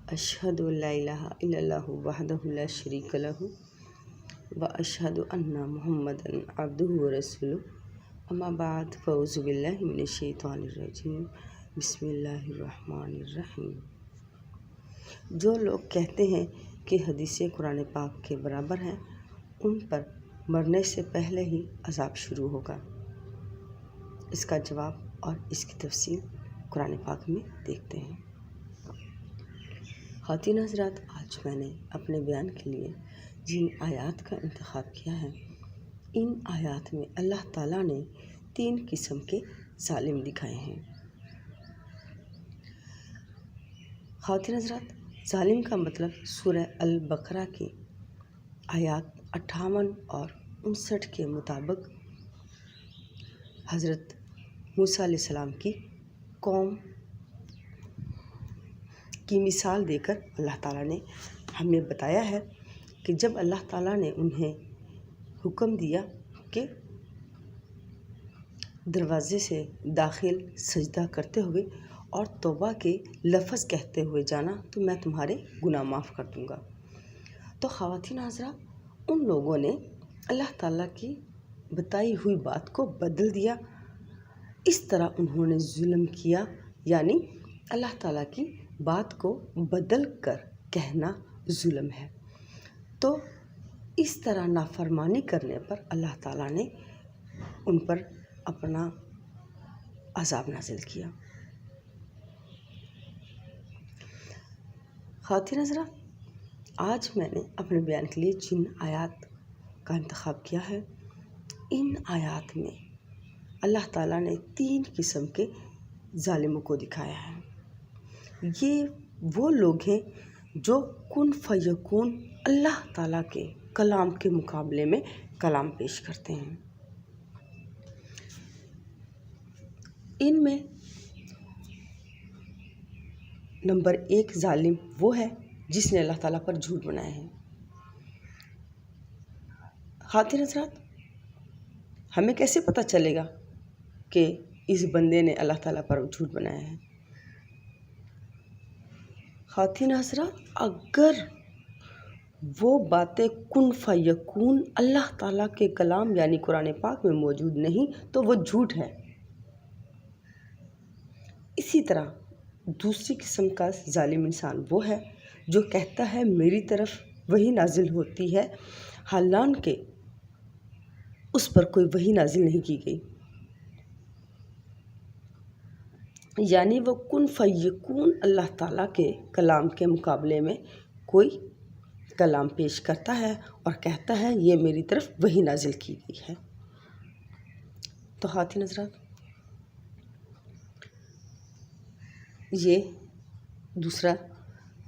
اشہد ان لا الہ الا اللہ وحدہ لا شریک لہ و اشہد ان محمدًا عبدہ ورسولہ اما بعد فاعوذ باللہ من الشیطان الرجیم بسم اللہ الرحمن الرحیم۔ جو لوگ کہتے ہیں کہ حدیث قرآن پاک کے برابر ہیں ان پر مرنے سے پہلے ہی عذاب شروع ہوگا۔ اس کا جواب اور اس کی تفصیل قرآن پاک میں دیکھتے ہیں۔ خواتین حضرات، آج میں نے اپنے بیان کے لیے جن آیات کا انتخاب کیا ہے، ان آیات میں اللہ تعالیٰ نے 3 قسم کے ظالم دکھائے ہیں۔ خواتین حضرات، ظالم کا مطلب سورہ البقرہ کی آیات 58 اور 59 کے مطابق حضرت موسیٰ علیہ السلام کی قوم کی مثال دے کر اللہ تعالیٰ نے ہمیں بتایا ہے کہ جب اللہ تعالیٰ نے انہیں حکم دیا کہ دروازے سے داخل سجدہ کرتے ہوئے اور توبہ کے لفظ کہتے ہوئے جانا تو میں تمہارے گناہ معاف کر دوں گا، تو خواتین حضرات ان لوگوں نے اللہ تعالیٰ کی بتائی ہوئی بات کو بدل دیا۔ اس طرح انہوں نے ظلم کیا، یعنی اللہ تعالیٰ کی بات کو بدل کر کہنا ظلم ہے۔ تو اس طرح نافرمانی کرنے پر اللہ تعالیٰ نے ان پر اپنا عذاب نازل کیا۔ خواتین حضرات، آج میں نے اپنے بیان کے لیے جن آیات کا انتخاب کیا ہے، ان آیات میں اللہ تعالیٰ نے 3 قسم کے ظالموں کو دکھایا ہے۔ یہ وہ لوگ ہیں جو کن فیکون اللہ تعالیٰ کے کلام کے مقابلے میں کلام پیش کرتے ہیں۔ ان میں نمبر 1 ظالم وہ ہے جس نے اللہ تعالیٰ پر جھوٹ بنایا ہے۔ خواتین حضرات، ہمیں کیسے پتہ چلے گا کہ اس بندے نے اللہ تعالیٰ پر جھوٹ بنایا ہے؟ خواتین حضرات، اگر وہ باتیں کن فیکون اللہ تعالیٰ کے کلام یعنی قرآن پاک میں موجود نہیں تو وہ جھوٹ ہے۔ اسی طرح دوسری قسم کا ظالم انسان وہ ہے جو کہتا ہے میری طرف وحی نازل ہوتی ہے، حالانکہ اس پر کوئی وحی نازل نہیں کی گئی، یعنی وہ کن فیکون اللہ تعالیٰ کے کلام کے مقابلے میں کوئی کلام پیش کرتا ہے اور کہتا ہے یہ میری طرف وحی نازل کی گئی ہے۔ تو خواتین حضرات، یہ دوسرا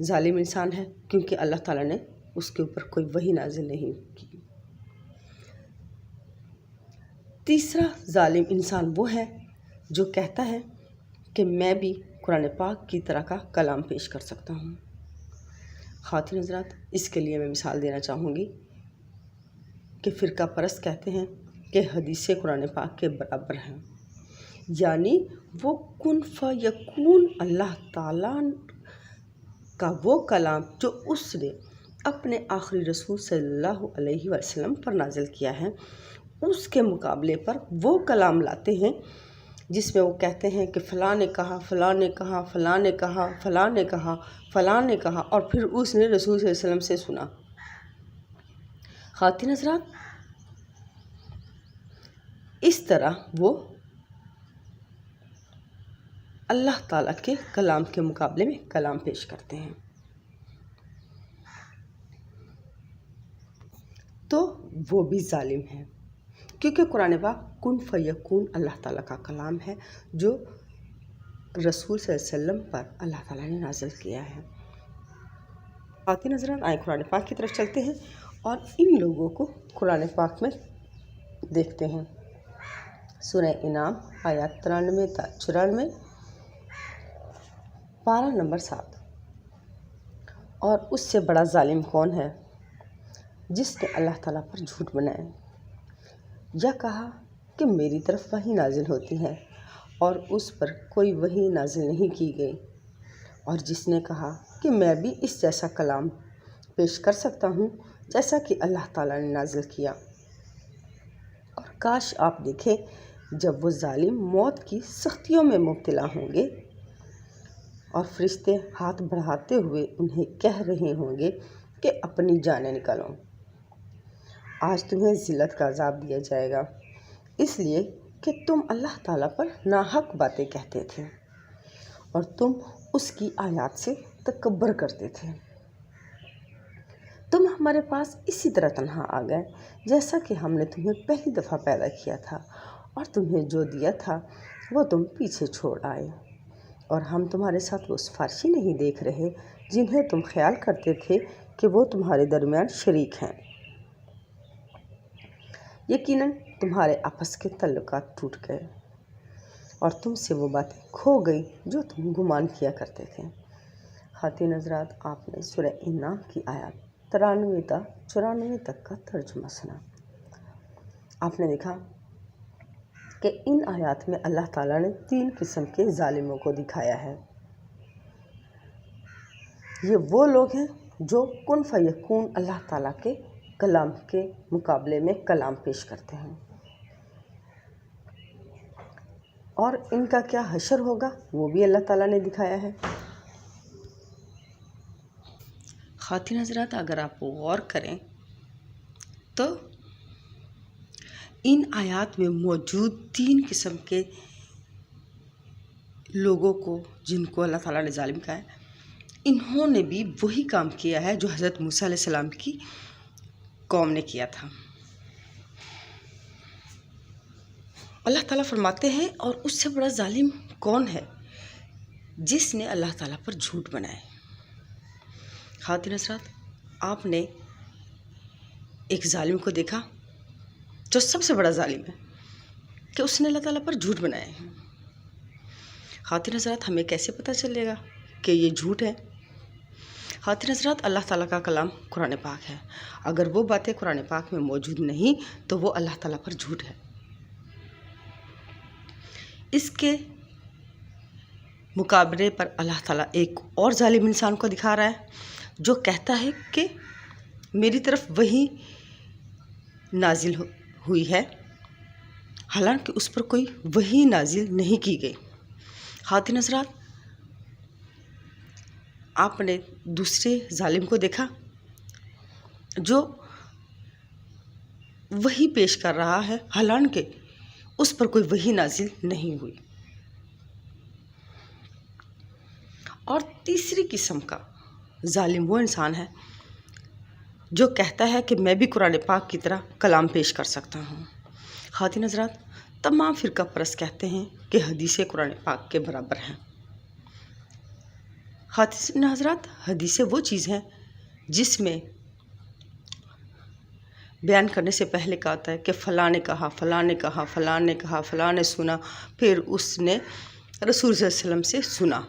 ظالم انسان ہے کیونکہ اللہ تعالیٰ نے اس کے اوپر کوئی وحی نازل نہیں کی۔ تیسرا ظالم انسان وہ ہے جو کہتا ہے کہ میں بھی قرآن پاک کی طرح کا کلام پیش کر سکتا ہوں۔ خواتین حضرات، اس کے لیے میں مثال دینا چاہوں گی کہ فرقہ پرست کہتے ہیں کہ حدیث قرآن پاک کے برابر ہیں، یعنی وہ کن فیکون اللہ تعالیٰ کا وہ کلام جو اس نے اپنے آخری رسول صلی اللہ علیہ وسلم پر نازل کیا ہے، اس کے مقابلے پر وہ کلام لاتے ہیں جس میں وہ کہتے ہیں کہ فلاں نے کہا، فلاں نے کہا، فلاں نے کہا، فلاں نے کہا، فلاں نے کہا، اور پھر اس نے رسول صلی اللہ علیہ وسلم سے سنا۔ خواتین حضرات، اس طرح وہ اللہ تعالیٰ کے کلام کے مقابلے میں کلام پیش کرتے ہیں، تو وہ بھی ظالم ہیں، کیونکہ قرآن پاک کن فیکون اللہ تعالیٰ کا کلام ہے جو رسول صلی اللہ علیہ وسلم پر اللہ تعالیٰ نے نازل کیا ہے۔ خواتین حضرات، آئیں قرآن پاک کی طرف چلتے ہیں اور ان لوگوں کو قرآن پاک میں دیکھتے ہیں۔ سورہ انعام آیات 93 تا 94، پارہ نمبر 7۔ اور اس سے بڑا ظالم کون ہے جس نے اللہ تعالیٰ پر جھوٹ بنایا یا کہا کہ میری طرف وحی نازل ہوتی ہے اور اس پر کوئی وحی نازل نہیں کی گئی، اور جس نے کہا کہ میں بھی اس جیسا کلام پیش کر سکتا ہوں جیسا کہ اللہ تعالیٰ نے نازل کیا۔ اور کاش آپ دیکھیں جب وہ ظالم موت کی سختیوں میں مبتلا ہوں گے اور فرشتے ہاتھ بڑھاتے ہوئے انہیں کہہ رہے ہوں گے کہ اپنی جانیں نکالو، آج تمہیں ذلت کا عذاب دیا جائے گا، اس لیے کہ تم اللہ تعالیٰ پر ناحق باتیں کہتے تھے اور تم اس کی آیات سے تکبر کرتے تھے۔ تم ہمارے پاس اسی طرح تنہا آ گئے جیسا کہ ہم نے تمہیں پہلی دفعہ پیدا کیا تھا، اور تمہیں جو دیا تھا وہ تم پیچھے چھوڑ آئے، اور ہم تمہارے ساتھ وہ سفارشی نہیں دیکھ رہے جنہیں تم خیال کرتے تھے کہ وہ تمہارے درمیان شریک ہیں۔ یقیناً تمہارے آپس کے تعلقات ٹوٹ گئے اور تم سے وہ باتیں کھو گئی جو تم گمان کیا کرتے تھے۔ خواتین حضرات، آپ نے سورہ انعام کی آیات 93 تا 94 تک کا ترجمہ سنا۔ آپ نے دیکھا کہ ان آیات میں اللہ تعالیٰ نے 3 قسم کے ظالموں کو دکھایا ہے۔ یہ وہ لوگ ہیں جو کن فیکون اللہ تعالیٰ کے کلام کے مقابلے میں کلام پیش کرتے ہیں، اور ان کا کیا حشر ہوگا وہ بھی اللہ تعالیٰ نے دکھایا ہے۔ خواتین حضرات، اگر آپ غور کریں تو ان آیات میں موجود 3 قسم کے لوگوں کو جن کو اللہ تعالیٰ نے ظالم کہا ہے، انہوں نے بھی وہی کام کیا ہے جو حضرت موسیٰ علیہ السلام کی قوم نے کیا تھا۔ اللہ تعالیٰ فرماتے ہیں اور اس سے بڑا ظالم کون ہے جس نے اللہ تعالیٰ پر جھوٹ بنائے۔ خواتین حضرات، آپ نے ایک ظالم کو دیکھا جو سب سے بڑا ظالم ہے کہ اس نے اللہ تعالیٰ پر جھوٹ بنایا ہے۔ خواتین حضرات، ہمیں کیسے پتہ چلے گا کہ یہ جھوٹ ہے؟ خواتین حضرات، اللہ تعالیٰ کا کلام قرآن پاک ہے، اگر وہ باتیں قرآن پاک میں موجود نہیں تو وہ اللہ تعالیٰ پر جھوٹ ہے۔ اس کے مقابلے پر اللہ تعالیٰ ایک اور ظالم انسان کو دکھا رہا ہے جو کہتا ہے کہ میری طرف وحی نازل ہوئی ہے، حالانکہ اس پر کوئی وحی نازل نہیں کی گئی۔ خواتین حضرات، آپ نے دوسرے ظالم کو دیکھا جو وحی پیش کر رہا ہے حالانکہ اس پر کوئی وحی نازل نہیں ہوئی۔ اور تیسری قسم کا ظالم وہ انسان ہے جو کہتا ہے کہ میں بھی قرآن پاک کی طرح کلام پیش کر سکتا ہوں۔ خواتین حضرات، تمام فرقہ پرست کہتے ہیں کہ حدیثیں قرآن پاک کے برابر ہیں۔ خواتین حضرات، حدیثیں وہ چیز ہیں جس میں بیان کرنے سے پہلے کہا ہوتا ہے کہ فلاں نے کہا، فلاں نے کہا، فلاں نے کہا، فلاں نے سنا، پھر اس نے رسول صلی اللہ علیہ وسلم سے سنا۔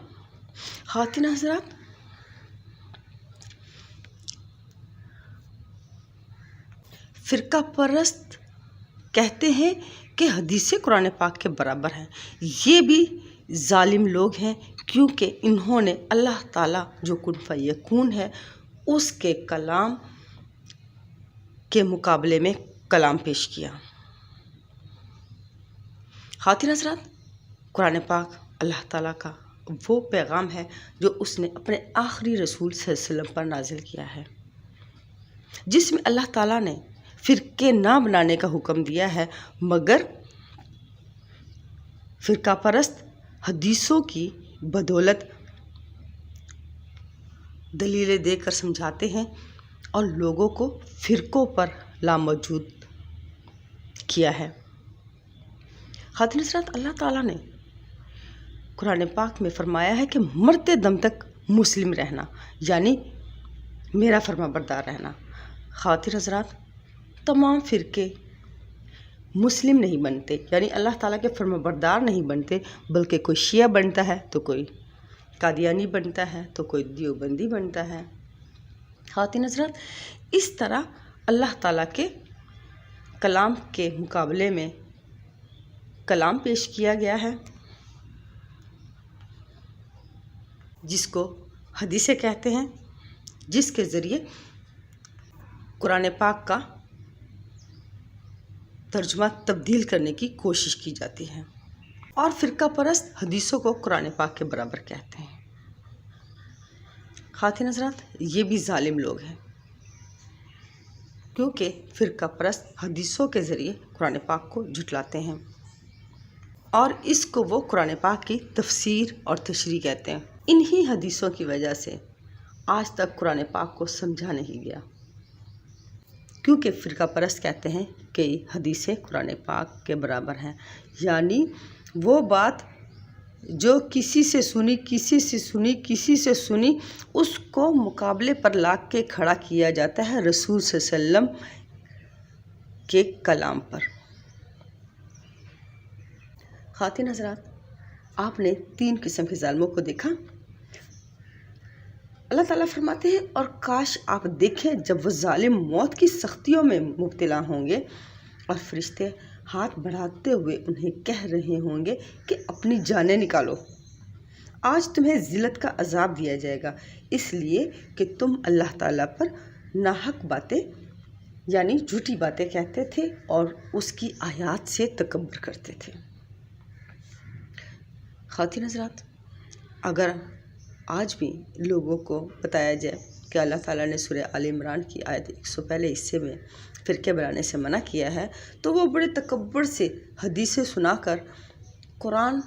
خواتین حضرات، فرقہ پرست کہتے ہیں کہ حدیثیں قرآن پاک کے برابر ہیں۔ یہ بھی ظالم لوگ ہیں کیونکہ انہوں نے اللہ تعالیٰ جو کن فیکون ہے اس کے کلام کے مقابلے میں کلام پیش کیا۔ خواتین حضرات، قرآن پاک اللہ تعالیٰ کا وہ پیغام ہے جو اس نے اپنے آخری رسول صلی اللہ علیہ وسلم پر نازل کیا ہے، جس میں اللہ تعالیٰ نے فرقے نہ بنانے کا حکم دیا ہے، مگر فرقہ پرست حدیثوں کی بدولت دلیلیں دے کر سمجھاتے ہیں اور لوگوں کو فرقوں پر لاموجود کیا ہے۔ خواتین حضرات، اللہ تعالیٰ نے قرآن پاک میں فرمایا ہے کہ مرتے دم تک مسلم رہنا، یعنی میرا فرما بردار رہنا۔ خواتین حضرات، تمام فرقے مسلم نہیں بنتے، یعنی اللہ تعالیٰ کے فرما بردار نہیں بنتے، بلکہ کوئی شیعہ بنتا ہے تو کوئی قادیانی بنتا ہے تو کوئی دیوبندی بنتا ہے۔ خواتین حضرات، اس طرح اللہ تعالیٰ کے کلام کے مقابلے میں کلام پیش کیا گیا ہے۔ جس کو حدیثیں کہتے ہیں، جس کے ذریعے قرآن پاک کا ترجمہ تبدیل کرنے کی کوشش کی جاتی ہے، اور فرقہ پرست حدیثوں کو قرآن پاک کے برابر کہتے ہیں۔ خواتین حضرات، یہ بھی ظالم لوگ ہیں، کیونکہ فرقہ پرست حدیثوں کے ذریعے قرآن پاک کو جھٹلاتے ہیں، اور اس کو وہ قرآن پاک کی تفسیر اور تشریح کہتے ہیں۔ انہی حدیثوں کی وجہ سے آج تک قرآن پاک کو سمجھا نہیں گیا، کیونکہ فرقہ پرست کہتے ہیں کہ حدیثیں قرآن پاک کے برابر ہیں، یعنی وہ بات جو کسی سے سنی اس کو مقابلے پر لا کے کھڑا کیا جاتا ہے رسول صلی اللہ علیہ وسلم کے کلام پر۔ خواتین حضرات، آپ نے 3 قسم کے ظالموں کو دیکھا۔ اللہ تعالیٰ فرماتے ہیں، اور کاش آپ دیکھیں جب وہ ظالم موت کی سختیوں میں مبتلا ہوں گے اور فرشتے ہاتھ بڑھاتے ہوئے انہیں کہہ رہے ہوں گے کہ اپنی جانیں نکالو، آج تمہیں ذلت کا عذاب دیا جائے گا، اس لیے کہ تم اللہ تعالیٰ پر ناحق باتیں یعنی جھوٹی باتیں کہتے تھے اور اس کی آیات سے تکبر کرتے تھے۔ خواتین حضرات، اگر آج بھی لوگوں کو بتایا جائے کہ اللہ تعالیٰ نے سورہ آل عمران کی آیت 100 پہلے حصے میں فرقے بنانے سے منع کیا ہے، تو وہ بڑے تکبر سے حدیثیں سنا کر قرآن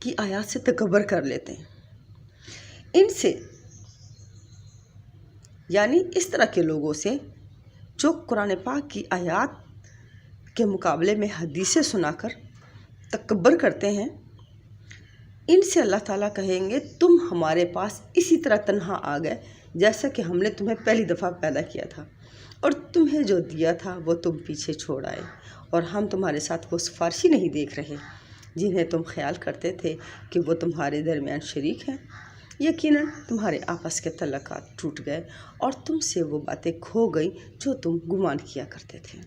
کی آیات سے تکبر کر لیتے ہیں۔ ان سے یعنی اس طرح کے لوگوں سے جو قرآن پاک کی آیات کے مقابلے میں حدیثیں سنا کر تکبر کرتے ہیں، ان سے اللہ تعالیٰ کہیں گے تم ہمارے پاس اسی طرح تنہا آ گئے جیسا کہ ہم نے تمہیں پہلی دفعہ پیدا کیا تھا، اور تمہیں جو دیا تھا وہ تم پیچھے چھوڑ آئے، اور ہم تمہارے ساتھ وہ سفارشی نہیں دیکھ رہے جنہیں تم خیال کرتے تھے کہ وہ تمہارے درمیان شریک ہیں۔ یقیناً تمہارے آپس کے تعلقات ٹوٹ گئے اور تم سے وہ باتیں کھو گئیں جو تم گمان کیا کرتے تھے۔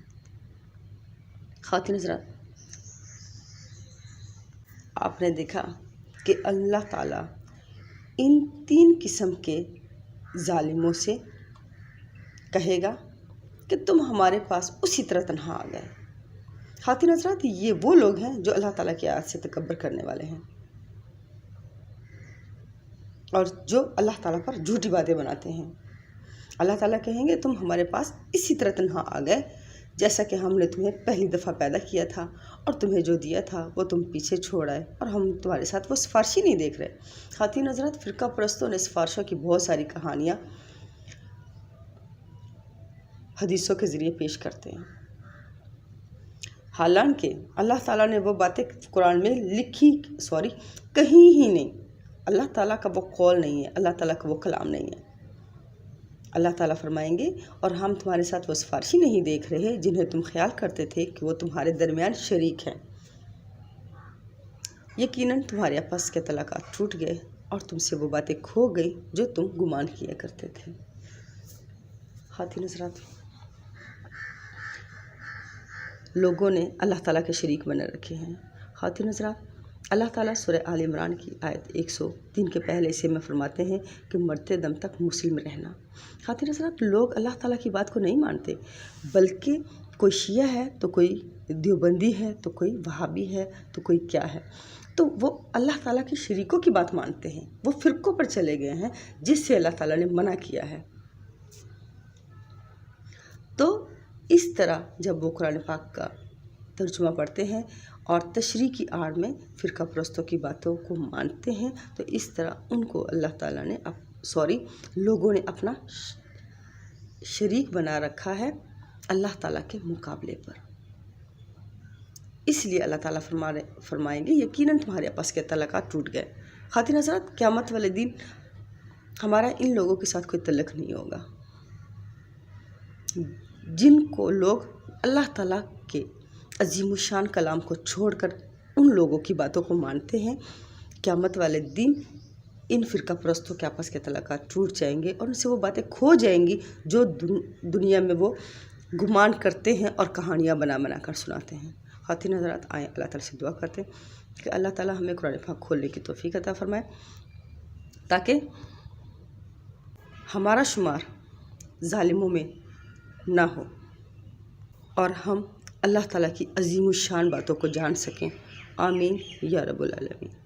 خواتین حضرات، آپ نے دیکھا کہ اللہ تعالیٰ ان 3 قسم کے ظالموں سے کہے گا کہ تم ہمارے پاس اسی طرح تنہا آ گئے۔ خواتین حضرات، یہ وہ لوگ ہیں جو اللہ تعالیٰ کی آیات سے تکبر کرنے والے ہیں اور جو اللہ تعالیٰ پر جھوٹی باتیں بناتے ہیں۔ اللہ تعالیٰ کہیں گے تم ہمارے پاس اسی طرح تنہا آ گئے جیسا کہ ہم نے تمہیں پہلی دفعہ پیدا کیا تھا، اور تمہیں جو دیا تھا وہ تم پیچھے چھوڑ آئے، اور ہم تمہارے ساتھ وہ سفارشی نہیں دیکھ رہے۔ خواتین حضرات، فرقہ پرستوں نے سفارشوں کی بہت ساری کہانیاں حدیثوں کے ذریعے پیش کرتے ہیں، حالانکہ اللہ تعالیٰ نے وہ باتیں قرآن میں کہیں ہی نہیں۔ اللہ تعالیٰ کا وہ قول نہیں ہے، اللہ تعالیٰ کا وہ کلام نہیں ہے۔ اللہ تعالیٰ فرمائیں گے، اور ہم تمہارے ساتھ وہ سفارشی نہیں دیکھ رہے جنہیں تم خیال کرتے تھے کہ وہ تمہارے درمیان شریک ہیں۔ یقیناً تمہارے آپس کے تعلقات ٹوٹ گئے اور تم سے وہ باتیں کھو گئی جو تم گمان کیا کرتے تھے۔ خواتین حضرات، لوگوں نے اللہ تعالیٰ کے شریک بنا رکھے ہیں۔ خواتین حضرات، اللہ تعالیٰ سورہ آل عمران کی آیت 103 کے پہلے حصے میں فرماتے ہیں کہ مرتے دم تک مسلم رہنا۔ خواتین حضرات، لوگ اللہ تعالیٰ کی بات کو نہیں مانتے، بلکہ کوئی شیعہ ہے تو کوئی دیوبندی ہے تو کوئی وہابی ہے تو کوئی کیا ہے، تو وہ اللہ تعالیٰ کی شریکوں کی بات مانتے ہیں، وہ فرقوں پر چلے گئے ہیں جس سے اللہ تعالیٰ نے منع کیا ہے۔ تو اس طرح جب وہ قرآن پاک کا ترجمہ پڑھتے ہیں اور تشریح کی آڑ میں فرقہ پرستوں کی باتوں کو مانتے ہیں، تو اس طرح ان کو اللہ تعالیٰ نے لوگوں نے اپنا شریک بنا رکھا ہے اللہ تعالیٰ کے مقابلے پر۔ اس لیے اللہ تعالیٰ فرمائیں گے یقیناً تمہارے آپس کے تعلقات ٹوٹ گئے۔ خواتین حضرات، قیامت والے دن ہمارا ان لوگوں کے ساتھ کوئی تعلق نہیں ہوگا جن کو لوگ اللہ تعالیٰ کے عظیم الشان کلام کو چھوڑ کر ان لوگوں کی باتوں کو مانتے ہیں۔ قیامت والے دن ان فرقہ پرستوں کے آپس کے تعلقات ٹوٹ جائیں گے اور ان سے وہ باتیں کھو جائیں گی جو دنیا میں وہ گمان کرتے ہیں اور کہانیاں بنا کر سناتے ہیں۔ خواتین حضرات، آئیں اللہ تعالیٰ سے دعا کرتے ہیں کہ اللہ تعالیٰ ہمیں قرآن پاک کھولنے کی توفیق عطا فرمائے، تاکہ ہمارا شمار ظالموں میں نہ ہو اور ہم اللہ تعالیٰ کی عظیم الشان باتوں کو جان سکیں۔ آمین یا رب العالمین۔